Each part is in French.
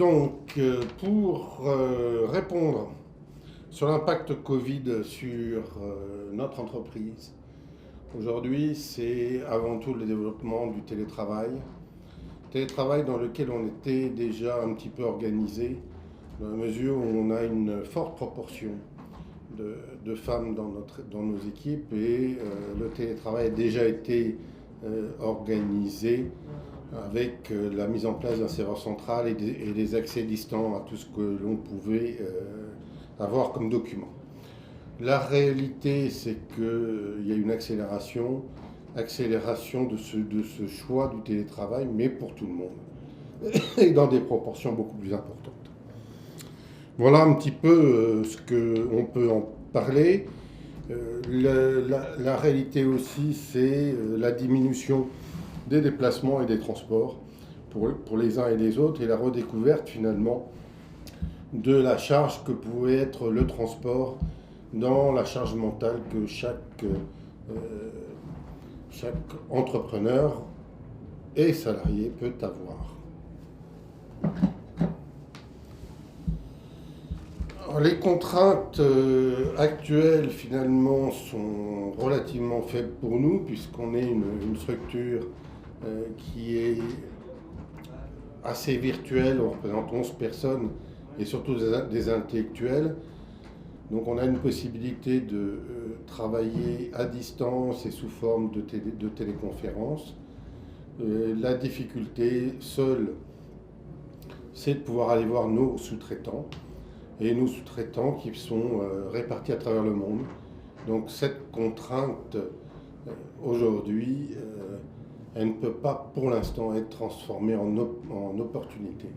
Pour répondre sur l'impact Covid sur notre entreprise, aujourd'hui, c'est avant tout le développement du télétravail. Télétravail dans lequel on était déjà un petit peu organisé, dans la mesure où on a une forte proportion de femmes dans nos équipes et le télétravail a déjà été organisé avec la mise en place d'un serveur central et des accès distants à tout ce que l'on pouvait avoir comme document. La réalité, c'est qu'il y a une accélération de ce choix du télétravail, mais pour tout le monde, et dans des proportions beaucoup plus importantes. Voilà un petit peu ce qu'on peut en parler. La réalité aussi, c'est la diminution des déplacements et des transports pour les uns et les autres, et la redécouverte finalement de la charge que pouvait être le transport dans la charge mentale que chaque entrepreneur et salarié peut avoir. Les contraintes actuelles finalement sont relativement faibles pour nous puisqu'on est une structure qui est assez virtuelle, on représente 11 personnes et surtout des intellectuels. Donc on a une possibilité de travailler à distance et sous forme de téléconférence. La difficulté seule, c'est de pouvoir aller voir nos sous-traitants. Et nos sous-traitants qui sont répartis à travers le monde. Donc cette contrainte, aujourd'hui, elle ne peut pas pour l'instant être transformée en opportunité.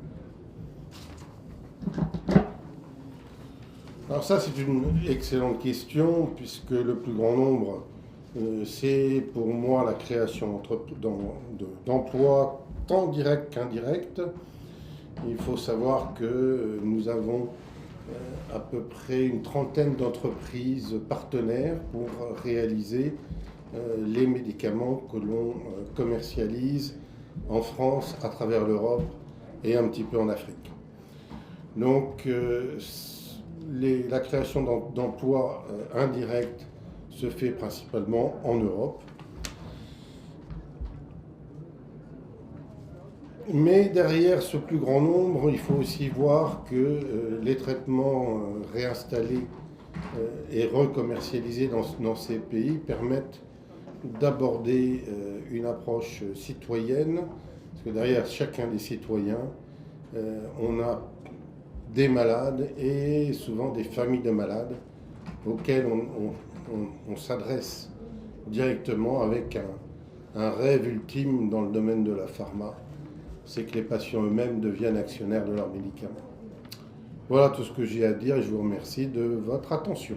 Alors ça, c'est une excellente question, puisque le plus grand nombre, c'est pour moi la création d'emplois tant directs qu'indirects. Il faut savoir que nous avons à peu près une trentaine d'entreprises partenaires pour réaliser les médicaments que l'on commercialise en France, à travers l'Europe et un petit peu en Afrique. Donc la création d'emplois indirects se fait principalement en Europe. Mais derrière ce plus grand nombre, il faut aussi voir que les traitements réinstallés et recommercialisés dans ces pays permettent d'aborder une approche citoyenne, parce que derrière chacun des citoyens, on a des malades et souvent des familles de malades auxquelles on s'adresse directement avec un rêve ultime dans le domaine de la pharma. C'est que les patients eux-mêmes deviennent actionnaires de leurs médicaments. Voilà tout ce que j'ai à dire et je vous remercie de votre attention.